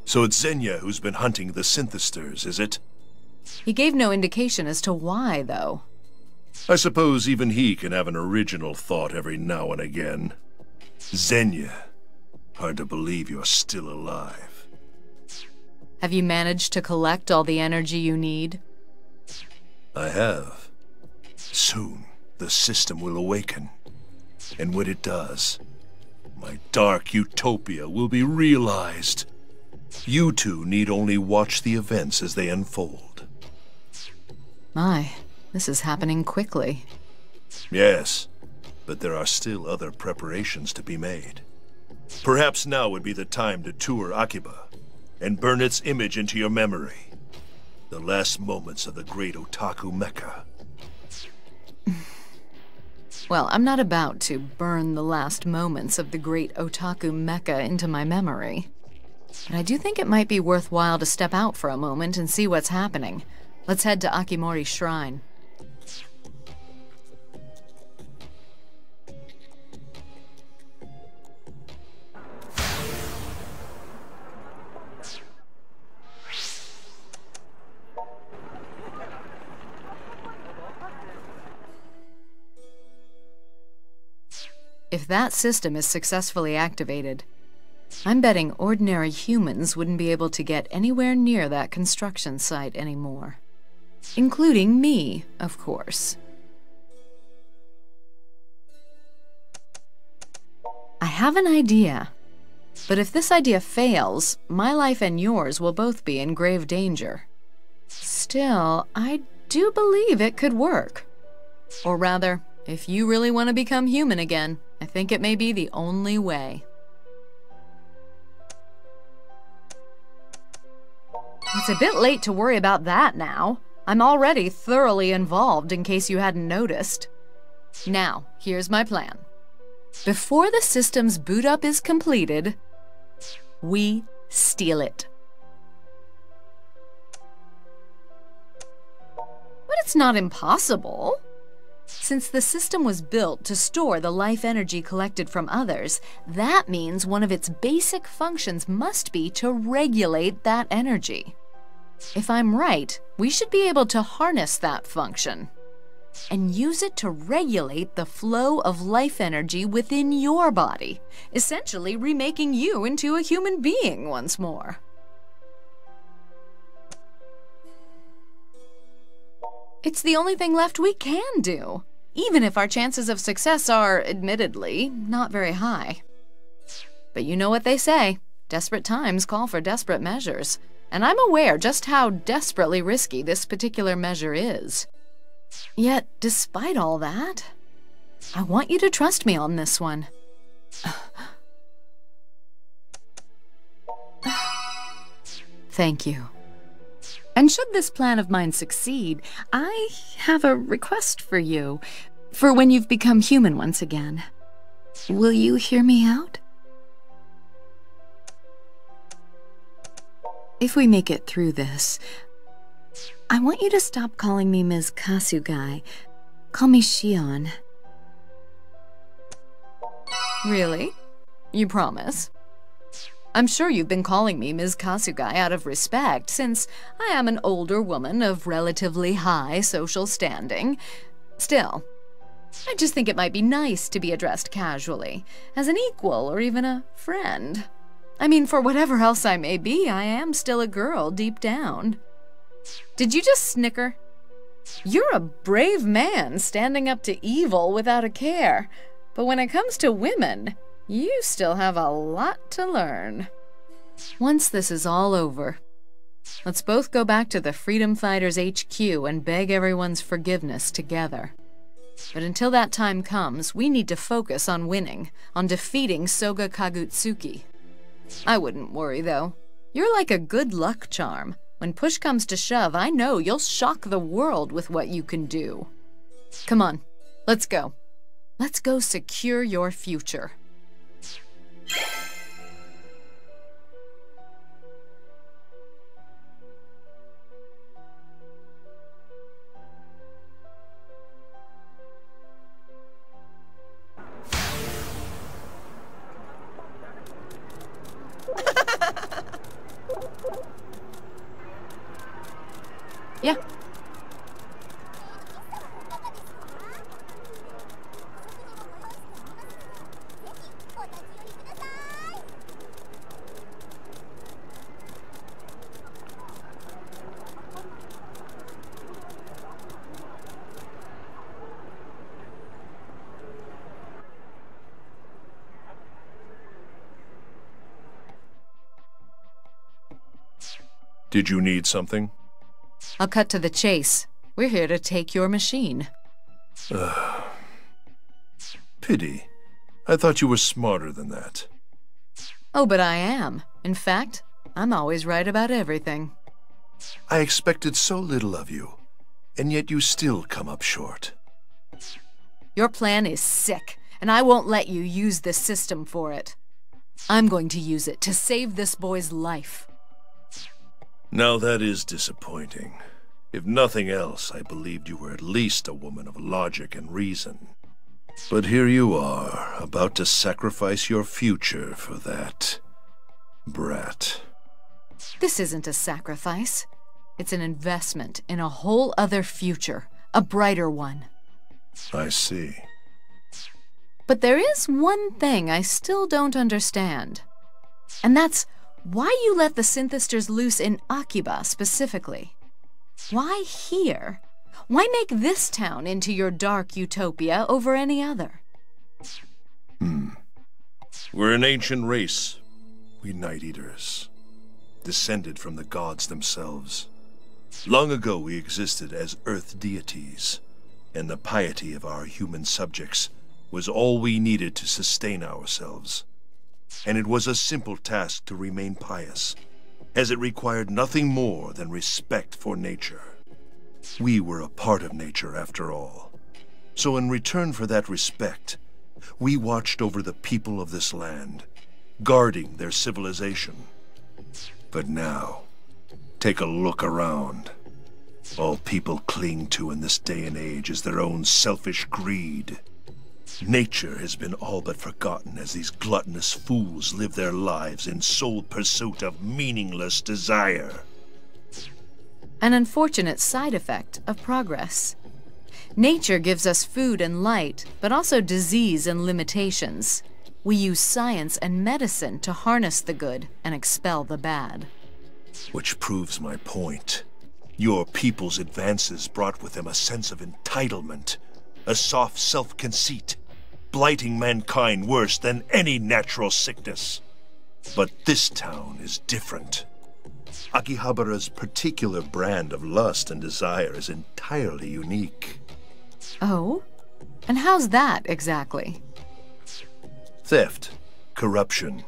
So it's Xenia who's been hunting the synthesters, is it? He gave no indication as to why, though. I suppose even he can have an original thought every now and again. Xenia, hard to believe you're still alive. Have you managed to collect all the energy you need? I have. Soon, the system will awaken. And when it does, my dark utopia will be realized. You two need only watch the events as they unfold. My, this is happening quickly. Yes, but there are still other preparations to be made. Perhaps now would be the time to tour Akiba and burn its image into your memory. The last moments of the great otaku mecca. Well, I'm not about to burn the last moments of the great otaku mecca into my memory. But I do think it might be worthwhile to step out for a moment and see what's happening. Let's head to Akimori's shrine. If that system is successfully activated, I'm betting ordinary humans wouldn't be able to get anywhere near that construction site anymore. Including me, of course. I have an idea. But if this idea fails, my life and yours will both be in grave danger. Still, I do believe it could work. Or rather, if you really want to become human again, I think it may be the only way. It's a bit late to worry about that now. I'm already thoroughly involved in case you hadn't noticed. Now, here's my plan. Before the system's boot up is completed, we steal it. But it's not impossible. Since the system was built to store the life energy collected from others, that means one of its basic functions must be to regulate that energy. If I'm right, we should be able to harness that function and use it to regulate the flow of life energy within your body, essentially remaking you into a human being once more. It's the only thing left we can do, even if our chances of success are, admittedly, not very high. But you know what they say, desperate times call for desperate measures, and I'm aware just how desperately risky this particular measure is. Yet, despite all that, I want you to trust me on this one. Thank you. And should this plan of mine succeed, I have a request for you, for when you've become human once again. Will you hear me out? If we make it through this, I want you to stop calling me Ms. Kasugai. Call me Shion. Really? You promise? I'm sure you've been calling me Ms. Kasugai out of respect, since I am an older woman of relatively high social standing. Still, I just think it might be nice to be addressed casually, as an equal or even a friend. I mean, for whatever else I may be, I am still a girl deep down. Did you just snicker? You're a brave man standing up to evil without a care, but when it comes to women, you still have a lot to learn. Once this is all over, let's both go back to the Freedom Fighters HQ and beg everyone's forgiveness together. But until that time comes, we need to focus on winning, on defeating Soga Kagutsuki. I wouldn't worry, though. You're like a good luck charm. When push comes to shove, I know you'll shock the world with what you can do. Come on, let's go. Let's go secure your future. Yeah. Did you need something? I'll cut to the chase. We're here to take your machine. Pity. I thought you were smarter than that. Oh, but I am. In fact, I'm always right about everything. I expected so little of you, and yet you still come up short. Your plan is sick, and I won't let you use this system for it. I'm going to use it to save this boy's life. Now that is disappointing. If nothing else, I believed you were at least a woman of logic and reason. But here you are, about to sacrifice your future for that brat. This isn't a sacrifice. It's an investment in a whole other future, a brighter one. I see. But there is one thing I still don't understand. And that's why you let the synthesters loose in Akiba specifically. Why here? Why make this town into your dark utopia over any other? We're an ancient race, we Night Eaters, descended from the gods themselves. Long ago we existed as earth deities, and the piety of our human subjects was all we needed to sustain ourselves. And it was a simple task to remain pious, as it required nothing more than respect for nature. We were a part of nature after all. So in return for that respect, we watched over the people of this land, guarding their civilization. But now, take a look around. All people cling to in this day and age is their own selfish greed. Nature has been all but forgotten as these gluttonous fools live their lives in sole pursuit of meaningless desire. An unfortunate side effect of progress. Nature gives us food and light, but also disease and limitations. We use science and medicine to harness the good and expel the bad. Which proves my point. Your people's advances brought with them a sense of entitlement, a soft self-conceit, blighting mankind worse than any natural sickness. But this town is different. Akihabara's particular brand of lust and desire is entirely unique. Oh? And how's that, exactly? Theft, corruption,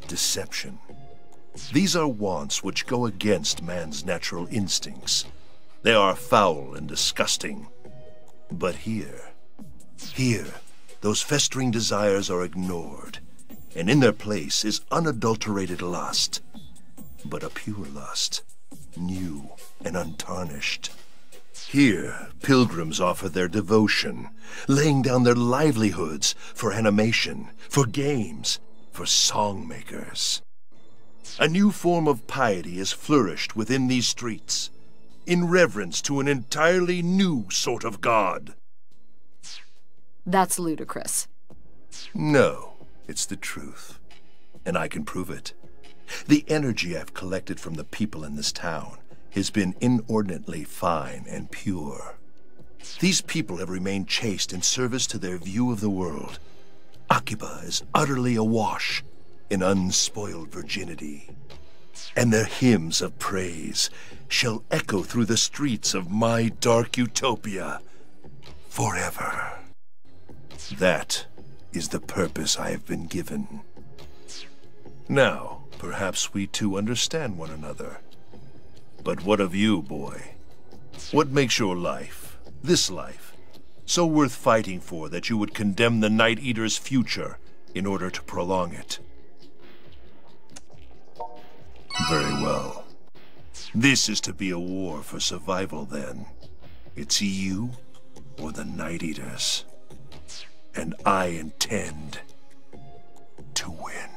deception. These are wants which go against man's natural instincts. They are foul and disgusting. But here, those festering desires are ignored, and in their place is unadulterated lust, but a pure lust, new and untarnished. Here, pilgrims offer their devotion, laying down their livelihoods for animation, for games, for songmakers. A new form of piety has flourished within these streets, in reverence to an entirely new sort of god. That's ludicrous. No, it's the truth, and I can prove it. The energy I've collected from the people in this town has been inordinately fine and pure. These people have remained chaste in service to their view of the world. Akiba is utterly awash in unspoiled virginity, and their hymns of praise shall echo through the streets of my dark utopia forever. That is the purpose I have been given. Now, perhaps we two understand one another. But what of you, boy? What makes your life, this life, so worth fighting for that you would condemn the Night Eater's future in order to prolong it? Very well. This is to be a war for survival, then. It's you or the Night Eaters. And I intend to win.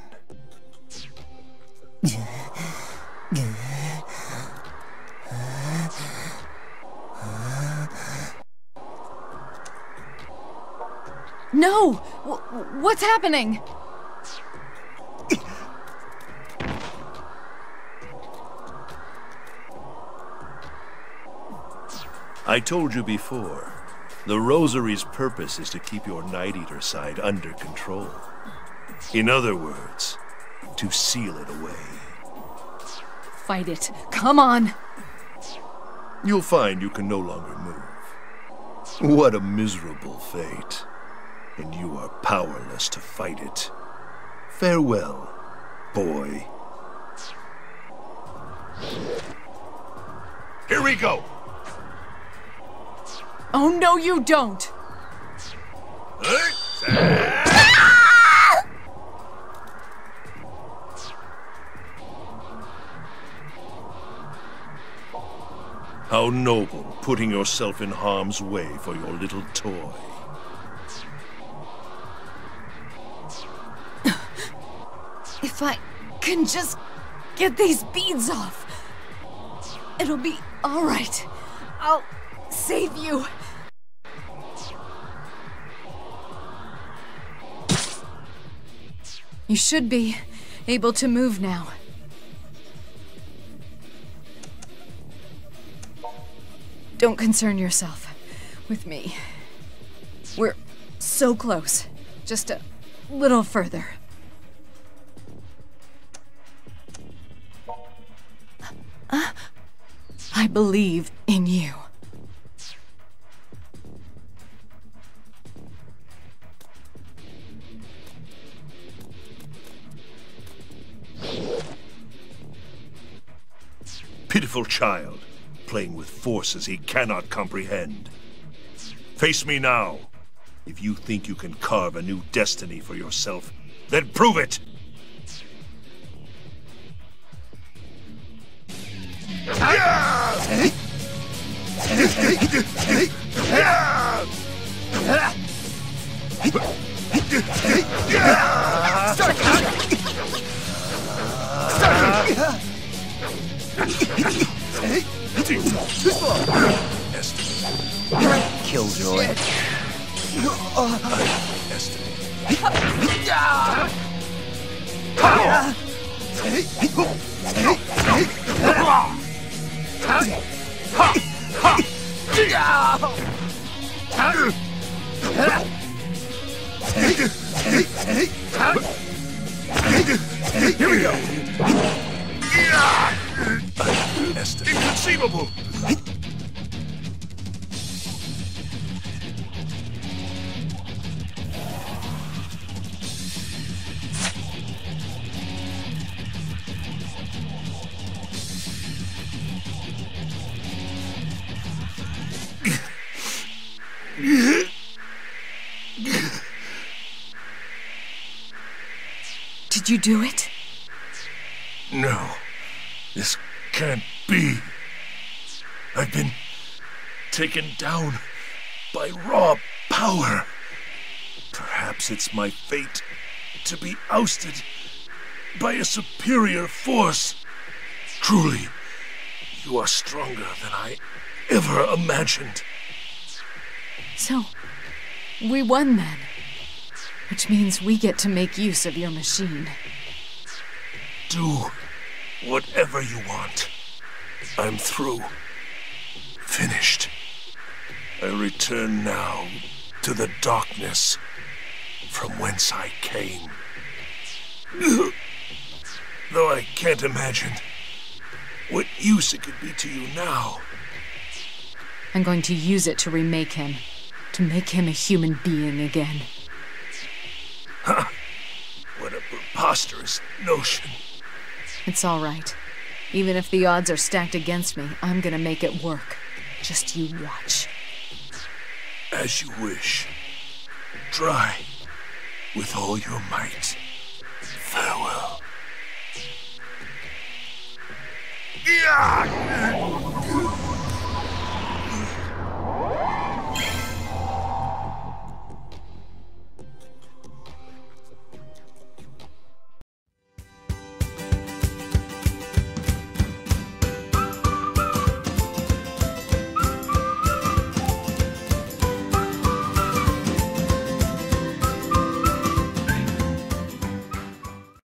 No! What's happening? I told you before, the Rosary's purpose is to keep your Night Eater side under control. In other words, to seal it away. Fight it. Come on! You'll find you can no longer move. What a miserable fate. And you are powerless to fight it. Farewell, boy. Here we go! Oh, no, you don't! How noble, putting yourself in harm's way for your little toy. If I can just get these beads off, it'll be all right. I'll save you. You should be able to move now. Don't concern yourself with me. We're so close. Just a little further. I believe in you. Pitiful child, playing with forces he cannot comprehend. Face me now. If you think you can carve a new destiny for yourself, then prove it! Killjoy. Here we go. Inconceivable! Did you do it? No, this can't be. I've been taken down by raw power. Perhaps it's my fate to be ousted by a superior force. Truly, you are stronger than I ever imagined. So, we won then. Which means we get to make use of your machine. Do whatever you want. I'm through. Finished. I return now to the darkness from whence I came. Though I can't imagine what use it could be to you now. I'm going to use it to remake him. To make him a human being again. What a preposterous notion. It's all right. Even if the odds are stacked against me, I'm gonna make it work. Just you watch. As you wish. Try with all your might. Farewell. Yeah!